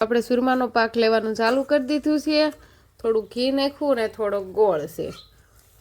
આપણે સુરમાનો પાક લેવાનું ચાલુ કરી દીધું છે. થોડું ઘી નાખ્યું ને થોડો ગોળ છે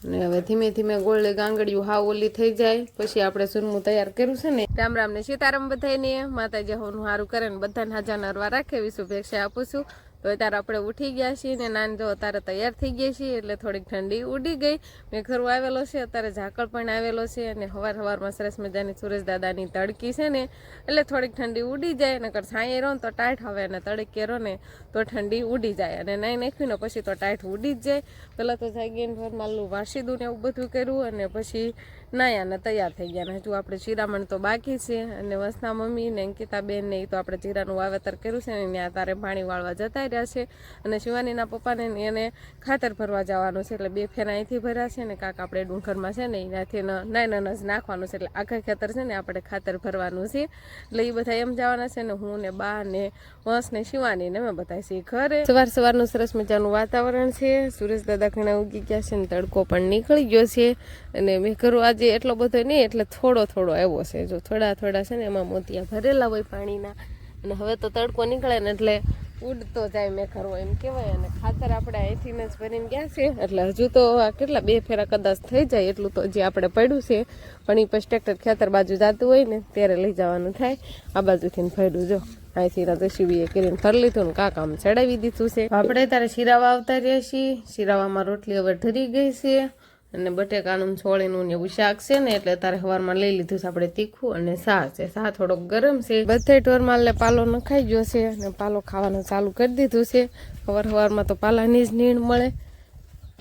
અને હવે ધીમે ધીમે ગોળે ગાંગડિયું હાવ ઓલી થઈ જાય પછી આપણે સુરમું તૈયાર કર્યું છે ને. રામ રામ ને સીતારામ બધાને. માતાજી હોનું સારું કરે ને બધાને હાજા નરવા રાખે એવી શુભેચ્છા આપું છું. તો અત્યારે આપણે ઉઠી ગયા છીએ ને નાની જો અત્યારે તૈયાર થઈ ગઈ છીએ એટલે થોડીક ઠંડી ઉડી ગઈ. મેઘરો આવેલો છે, અત્યારે ઝાકળ પણ આવેલો છે અને સવારમાં સરસ મજાની સુરેશ દાદાની તડકી છે ને એટલે થોડીક ઠંડી ઉડી જાય. નકર છાંયે રહો ને તો ટાઈટ હવે અને તડકે રહો ને તો ઠંડી ઉડી જાય અને નહીં નાખ્યું ને પછી તો ટાઈટ ઉડી જ જાય. પહેલાં તો જાગીને ઘરમાંલું વાસીદું ને એવું બધું કર્યું અને પછી નાયા ને તૈયાર થઈ ગયા. ને હજુ આપણે ચીરામણ તો બાકી છે અને વસના મમ્મી ને અંકિતાબેન ને એ તો આપણે ચીરાનું વાવેતર કર્યું છે ને ત્યાં તારે પાણી વાળવા જતા રહ્યા છે. અને શિવાનીના પપ્પાને એને ખાતર ભરવા જવાનું છે એટલે 2 ફેરા અહીંથી ભર્યા છે ને કાંક આપણે ડુંગરમાં છે ને એનાથી નાના જ નાખવાનું છે એટલે આખા ખેતર છે ને આપણે ખાતર ભરવાનું છે. એટલે એ બધા એમ જવાના છે ને હું ને બા ને વંશ ને શિવાની ને અમે બધા છીએ ઘરે. સવારનું સરસ મજાનું વાતાવરણ છે. સુરેશ દાદા ઘણા ઉગી ગયા છે ને તડકો પણ નીકળી ગયો છે અને મેં ઘરો આજે એટલો બધો નહીં એટલે થોડો આવ્યો છે. જો થોડા છે ને એમાં મોતિયા ભરેલા હોય પાણીના અને હવે તો તડકો નીકળે ને એટલે ઉડતો જાય મેં કરવો એમ કહેવાય. અને ખાતર આપણે અહીંથી જ ભરીને ગયા છે એટલે હજુ તો કેટલા 2 ફેરા કદાચ થઈ જાય એટલું તો જે આપણે પડ્યું છે. પણ એ પછી ટ્રેક્ટર ખેતર બાજુ જતું હોય ને ત્યારે લઈ જવાનું થાય. આ બાજુથી ભર્યું જો અહીંથી રસીબીએ કરીને ફરી લીધું ને કામ ચડાવી દીધું છે. આપણે તારે શિરાવા આવતા રહ્યા છીએ. શિરાવામાં રોટલી હવે ઢરી ગઈ છે અને બટેકાનું છોળીનું ને એવું શાક છે ને એટલે તારે સવારમાં લઈ લીધું છે આપણે તીખું અને શાહ છે. શાહ થોડોક ગરમ છે. બધે ઢોરમાં એટલે પાલો નખાઈ ગયો છે અને પાલો ખાવાનું ચાલુ કરી દીધું છે. સવારમાં તો પાલાની જ નીણ મળે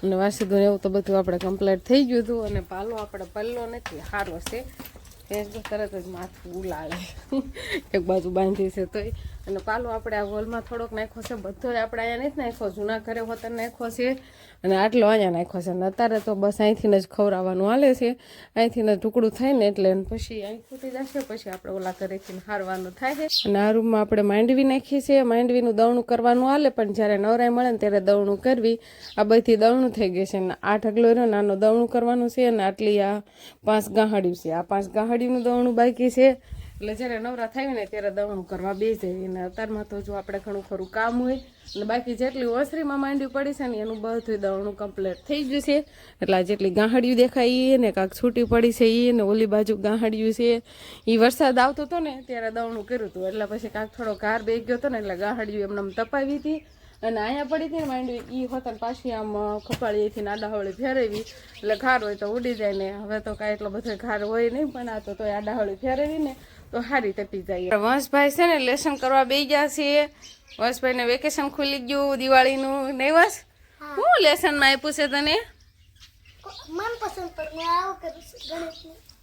અને વાસીદું એવું તો બધું આપણે કમ્પ્લીટ થઈ ગયું હતું. અને પાલો આપણે પલ્લો નથી સારો છે તરત જ માથું ઉલાળે એક બાજુ બાંધી છે તોય. અને પાલો આપણે આ હોલમાં થોડોક નાખ્યો છે. બધો આપણે અહીંયા નથી નાખ્યો, જૂના ઘરે હોતર નાખ્યો છે અને આટલો અહીંયા નાખ્યો છે. અને અત્યારે તો બસ અહીંથી જ ખવડાવવાનું હાલે છે. અહીંથી જ ટુકડું થાય ને એટલે પછી અહીં ફૂટી જશે પછી આપણે ઓલા ઘરેથી હારવાનું થાય છે. અને આ રૂમમાં આપણે માંડવી નાખી છે. માંડવીનું દવણું કરવાનું હાલે પણ જ્યારે નવરાઈ મળે ને ત્યારે દવણું કરવી. આ બધી દવણું થઈ ગઈ છે અને આ ઢગલો રહ્યો નાનો દવણું કરવાનું છે અને આટલી આ 5 ગાંહડિયું છે. આ 5 ગાંહડિયુંનું દવણું બાકી છે એટલે જ્યારે નવરા થાય ને ત્યારે દવણું કરવા બેસી. અને અત્યારમાં તો જો આપણે ઘણું ખરું કામ હોય અને બાકી જેટલી ઓસરીમાં માંડવી પડી છે ને એનું બધું દવણું કમ્પ્લીટ થઈ ગયું છે. એટલે જેટલી ગાંહડિયું દેખાય એ ને કાંક છૂટી પડી છે એ ને ઓલી બાજુ ગાંહડિયું છે. એ વરસાદ આવતો હતો ને ત્યારે દવણું કર્યું હતું એટલે પછી કાંક થોડો ઘાર બેસી ગયો હતો ને એટલે ગાંહડિયું એમને તપાવી હતી. અને અહીંયા પડી હતી ને માંડવી એ હોતન પાછી આમ ખપાળીએથી આડા હવળી ફેરવી એટલે ઘાર હોય તો ઉડી જાય ને. હવે તો કાંઈ એટલો બધો ઘાર હોય નહીં પણ આ તો આડા હવળી ફેરવી ને તો સારી તપી જાય. વંશભાઈ છે ને લેસન કરવા બેસી ગયા છે. વંશભાઈને વેકેશન ખુલી ગયું દિવાળીનું. નહીં વંશ શું લેસનમાં આપ્યું છે તને?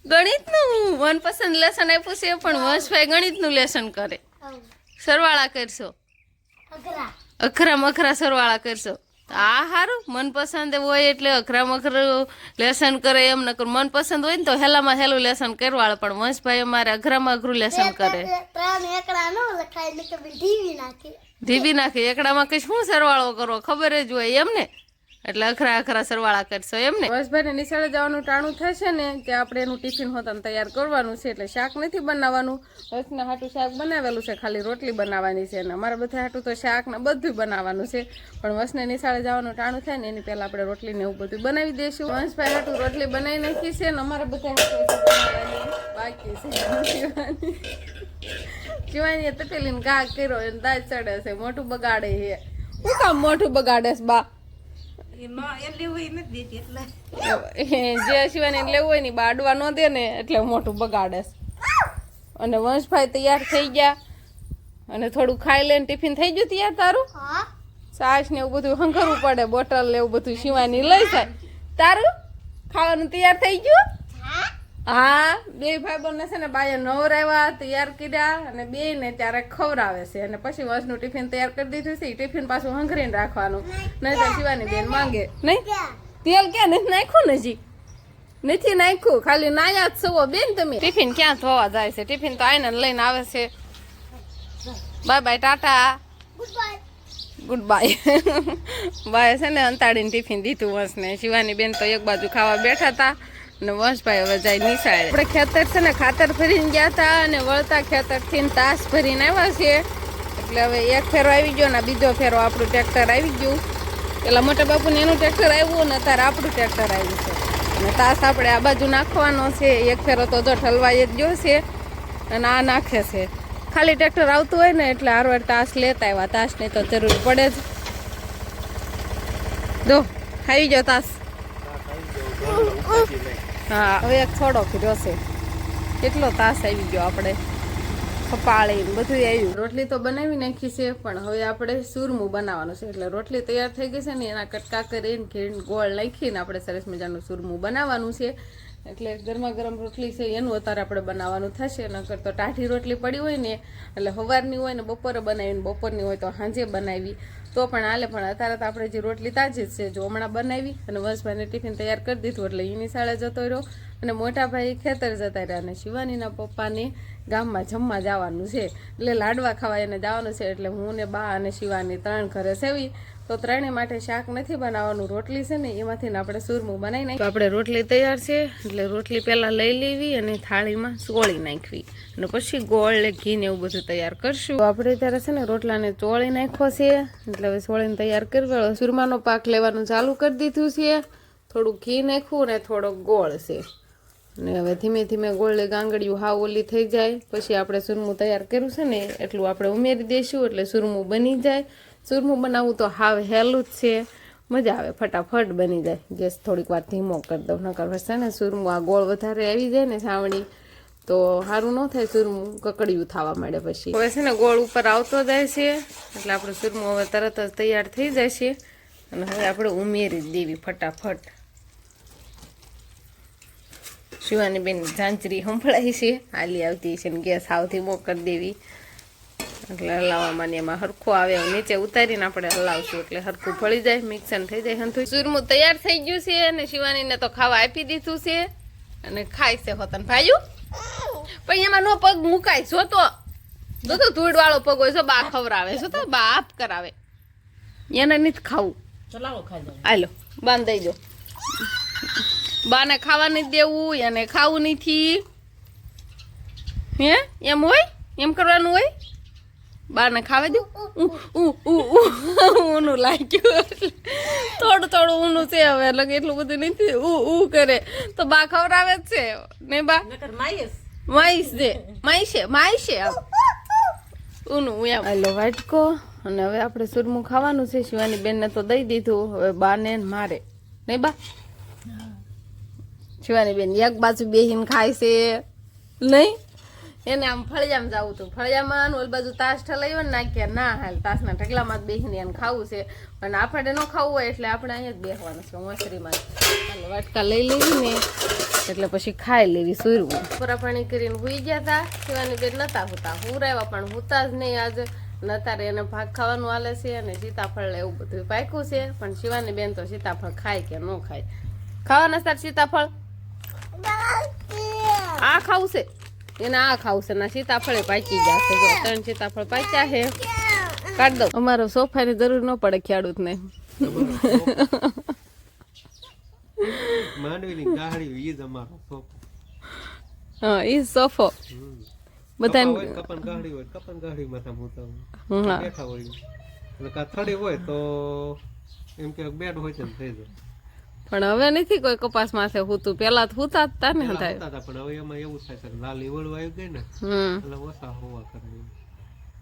ગણિતનું મનપસંદ લેસન આપ્યું છે પણ વંશભાઈ ગણિતનું લેસન કરે. સરવાળા કરશો? અખરા મખરા સરવાળા કરશો. આ સારું મનપસંદ હોય એટલે અખરા મખરું લેસન કરે. એમ નકર મનપસંદ હોય ને તો હેલામાં હેલું લેસન કરવાળે પણ વંશભાઈ અમારે અઘરામાં અઘરું લેસન કરે. ઢીબી નાખે એકડામાં કઈ શું સરવાળો કરો ખબર જ હોય એમ ને એટલે અખરા સરવાળા કરશો એમ ને. વંશભાઈને નિશાળે જવાનું ટાણું થશે ને ત્યાં આપણે એનું ટિફિન હોતા તૈયાર કરવાનું છે એટલે શાક નથી બનાવવાનું. વંશના હાટું શાક બનાવેલું છે, ખાલી રોટલી બનાવવાની છે. અને અમારા બધા હાટું તો શાક ને બધું બનાવવાનું છે પણ વંશને નિશાળે જવાનું ટાણું થાય ને એની પહેલાં આપણે રોટલી ને એવું બધું બનાવી દઈશું. વંશભાઈ હાટું રોટલી બનાવી નાખી છે ને અમારા બધા બાકી છે. શિવાનીએ તપેલીને ઘા કર્યો એને દાજ ચડે છે, મોટું બગાડે છે. શું કામ મોટું બગાડે છે બા? જે શિવાની લેવું હોય ને બાડવા ન દે ને એટલે મોટું બગાડે. અને વંશભાઈ તૈયાર થઈ ગયા અને થોડું ખાઈ લઈને ટિફિન થઈ ગયું તૈયાર તારું? છાશ ને એવું બધું હંગરવું પડે, બોટલ ને એવું બધું શિવાની લઈ જાય. તારું ખાવાનું તૈયાર થઈ ગયું? હા, 2 ભાઈબંધને છે ને બાએ નવરાવ્યા તૈયાર કર્યા અને 2 ને ત્યારે ખવડાવે છે. અને પછી વંશનું ટિફિન તૈયાર કરી દીધું છે. ટિફિન પાછું હંગરીને રાખવાનું નહીં તો શિવાની બેન માંગે નહીં. તેલ ક્યાં નથી નાખ્યું ને? હજી નથી નાખ્યું, ખાલી નાયા જ સવો બેન તમે. ટિફિન ક્યાં ધોવા જાય છે? ટિફિન તો આઈને લઈને આવે છે. Bye bye, tata, goodbye. Bye છે ને અંતાડીને ટિફિન દીધું વંશને. શિવાની બેન તો એક બાજુ ખાવા બેઠા હતા અને વંશભાઈ હવે જાય નિશાળે. આપણે ખેતર છે ને ખાતર ભરીને ગયા હતા અને વળતા ખેતરથી તાસ ભરીને આવ્યા છીએ એટલે હવે એક ફેરો આવી ગયો ને બીજો ફેરો આપણું ટ્રેક્ટર આવી ગયું. પેલા મોટા બાપુને એનું ટ્રેક્ટર આવ્યું ને અત્યારે આપણું ટ્રેક્ટર આવ્યું છે. અને તાસ આપણે આ બાજુ નાખવાનો છે. એક ફેરો તો જો ઠલવાઈ જ ગયો છે અને આ નાખે છે. ખાલી ટ્રેક્ટર આવતું હોય ને એટલે હારવાર તાસ લેતા આવ્યા. તાસની તો જરૂર પડે જ. જો આવી ગયો તાસ. હા હવે એક થોડો કર્યો છે. કેટલો તાસ આવી ગયો આપણે. કપાળી બધું આવ્યું. રોટલી તો બનાવી નાખી છે પણ હવે આપણે સુરમું બનાવવાનું છે. એટલે રોટલી તૈયાર થઈ ગઈ છે ને એના કટકા કરીને ઘી ગોળ નાખીને આપણે સરસ મજાનું સુરમું બનાવવાનું છે. એટલે ગરમા ગરમ રોટલી છે એનું અત્યારે આપણે બનાવવાનું થશે. નકર તો ટાઢી રોટલી પડી હોય ને એટલે સવારની હોય ને બપોરે બનાવીને બપોરની હોય તો સાંજે બનાવી તો પણ હાલે. પણ અત્યારે તો આપણે જે રોટલી તાજી જ છે જો હમણાં બનાવી અને વંશભાઈને ટિફિન તૈયાર કરી દીધું એટલે એની શાળે જતો રહ્યો અને મોટા ભાઈ ખેતર જતા રહ્યા અને શિવાનીના પપ્પાને ગામમાં જમવા જવાનું છે. એટલે લાડવા ખાવા એને જવાનું છે. એટલે હું ને બા અને શિવાની 3 ઘરે સેવી તો 3 માટે શાક નથી બનાવવાનું. રોટલી છે ને એમાંથી ને આપણે સુરમું બનાવી નાખી. આપણે રોટલી તૈયાર છે એટલે રોટલી પહેલાં લઈ લેવી અને થાળીમાં ચોળી નાખવી અને પછી ગોળ ને ઘી ને એવું બધું તૈયાર કરશું. તો આપણે ત્યારે છે ને રોટલાને ચોળી નાખ્યો છે એટલે હવે ચોળીને તૈયાર કરવો. સુરમાનો પાક લેવાનું ચાલુ કરી દીધું છે. થોડું ઘી નાખ્યું ને થોડોક ગોળ છે ને હવે ધીમે ધીમે ગોળની ગાંગડીયું હાવ ઓલી થઈ જાય પછી આપણે સુરમું તૈયાર કર્યું છે ને એટલું આપણે ઉમેરી દઈશું એટલે સુરમું બની જાય. સુરમું બનાવવું તો હાવ હેલું જ છે. મજા આવે, ફટાફટ બની જાય. ગેસ થોડીક વાર ધીમો કરી દઉં નકર છે ને સુરમું આ ગોળ વધારે આવી જાય ને છાવણી તો સારું ન થાય. સુરમું કકડિયું થવા માંડે પછી. હવે છે ને ગોળ ઉપર આવતો જાય છે એટલે આપણું સુરમું હવે તરત જ તૈયાર થઈ જાય છે અને હવે આપણે ઉમેરી જ દેવી ફટાફટ. શિવાની બેન ઝાંચરી સંભળાય છે હાલી આવતી છે ને ગેસ હાવથી મોકર દેવી એટલે હલાવવામાં ને એમાં હરખું આવે નીચે ઉતારીને આપણે હલાવશું એટલે હરખું ભળી જાય મિક્સન થઈ જાય. હંથું સુરમું તૈયાર થઈ ગયું છે અને શિવાનીને તો ખાવા આપી દીધું છે અને ખાય છે હોતન ભાઈયું. પણ એમાં નો પગ મુકાય જોતો જોતો ધૂળ વાળો પગ હોય છો બા ખવરાવે છો તો બા આપ કરાવે એને નથી ખાવું. હાલો બાંધ દઈ દો. બાને ખાવા નથી દેવું એને ખાવું નથી. હે એમ હોય એમ કરવાનું હોય. બાને ખાવા દઉં ઊનું લાગ્યું થોડું થોડું ઊનું છે હવે એટલે એટલું બધું નથી ઉ કરે તો બા ખવડાવે જ છે ને બા માઈશ દે માઈશે ઊનું એમ. હાલો વાટકો અને હવે આપણે સુરમું ખાવાનું છે. શિવાની બેનને તો દઈ દીધું હવે બાને મારે નહીં બા. શિવાની બેન એક બાજુ બેહીને ખાય છે નહીં એને આમ ફળિયામાં જવું હતું. ફળિયામાં ઓલ બાજુ તાસ ઠલાવ્યો ને નાખ્યા ના હાલ તાસના ઢગલામાં જ બેસીને એને ખાવું છે પણ આપણે ન ખાવું હોય એટલે આપણે અહીંયા જ બેસવાનું છે મોસરીમાં. વાટકા લઈ લેવી ને એટલે પછી ખાઈ લેવી સુરવું. પૂરા પાણી કરીને હુઈ ગયા હતા. શિવાની બેન નતા હોતા હુરાવ્યા પણ હોતા જ નહીં આજે નતારે એને ભાગ ખાવાનું હાલે છે અને સીતાફળ એવું બધું પાક્યું છે પણ શિવાની બેન તો સીતાફળ ખાય કે ન ખાય. ખાવાના તાર સીતાફળ આ ખાવું છે એને આ ખાવું છે ના સીતાફળે પાકી ગયા છે. જો 3 સીતાફળ પાક્યા છે કાઢ દો. અમારો સોફાની જરૂર ન પડે ખેડૂતને. માંડવીની ગાડી ઈ જ અમારો સોફો. હા ઈ સોફો બધા કપન ગાડી હોય કપન ગાડી માં તમે બેઠા હોય એટલે કા થડી હોય તો એમ કે બેડ હોય તેમ થઈ જાય. પણ હવે નથી કોઈ કપાસ માથે હોતું. પેલા તો હોતા હતા ને હતા પણ હવે એમાં એવું થાય છે લાલી વળવા આવી ગઈ ને એટલે ઓછા હોવા કરે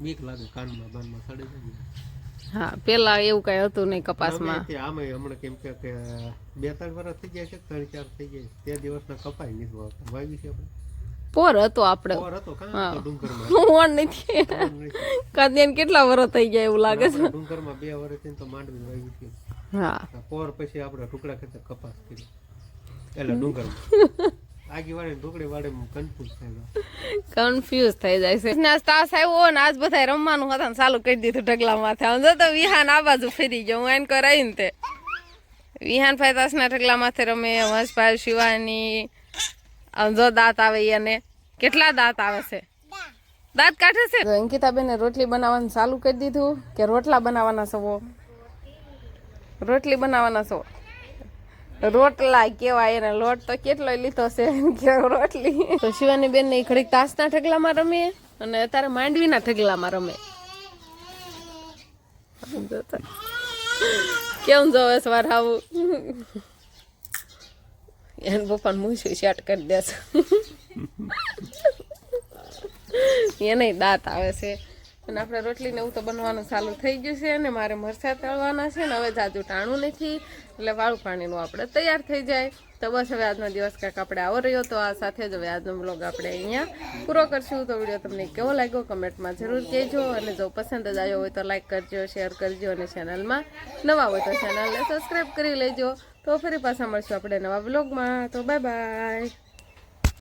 બીક લાગે કાનમાં બાનમાં સડી જાય. હા પેલા એવું કઈ હતું નહીં કપાસમાં. આમે હમણાં કેમ કે 2-3 વર્ષ થઈ ગયા છે 3-4 થઈ ગયા તે દિવસના કપાઈ નથી વાવતા વાવી છે આપણે. પોર હતો આપણે પોર હતો કાં ડુંગરમાં નથી કાદિયાન કેટલા વર્ષ થઈ ગયા એવું લાગે છે. ડુંગરમાં 2 વર્ષથી તો માંડવી વાવી છે. હા પોર પછી આપણે ટુકડા ખેતર કપાસ કર્યો એટલે ડુંગરમાં આગી વાળે ઢોકળી વાળે કન્ફ્યુઝ થઈ જાય છે. તાસ આવ્યો ને આજ બધા રમવાનું હતા ને ચાલુ કરી દીધું ઢગલા માથે. આમ તો વિહાન આ બાજુ ફરી ગયો હું એને કરાવી ને તે વિહાન ભાઈ તાસના ઢગલા માથે રમે. વંશભાઈ શિવાની આમ જો દાંત આવે એને કેટલા દાંત આવે છે દાંત કાઢે છે. અંકિતાબેને રોટલી બનાવવાનું ચાલુ કરી દીધું કે રોટલા બનાવવાના છો. રોટલી બનાવવાના છો. રોટલા કેવાય એને લોટ તો કેટલો લીધો છે કે રોટલી. તો શિવાની બેન ને ઘડીક તાસના ઢગલામાં રમે અને અત્યારે માંડવીના ઢગલામાં રમે. કેમ જોવે સવાર આવું એને પપ્પાને મૂછું શેટ કરી દેશે એને દાંત આવે છે અને આપણે રોટલીને એવું તો બનવાનું ચાલુ થઈ ગયું છે અને મારે મરચાં તળવાના છે ને હવે જાજુ ટાણું નથી એટલે વાળું પાણીનું આપણે તૈયાર થઈ જાય તો બસ હવે આજનો દિવસ કાંઈક આપણે આવો રહ્યો તો આ સાથે જ હવે આજનો બ્લોગ આપણે અહીંયા પૂરો કરશું તો વિડીયો તમને કેવો લાગ્યો કમેન્ટમાં જરૂર કહેજો અને જો પસંદ જ આવ્યો હોય તો લાઈક કરજો શેર કરજો અને ચેનલમાં નવા હોય તો ચેનલને સબસ્ક્રાઈબ કરી લેજો તો ફરી પાછા મળશું આપણે નવા બ્લોગમાં તો બાય બાય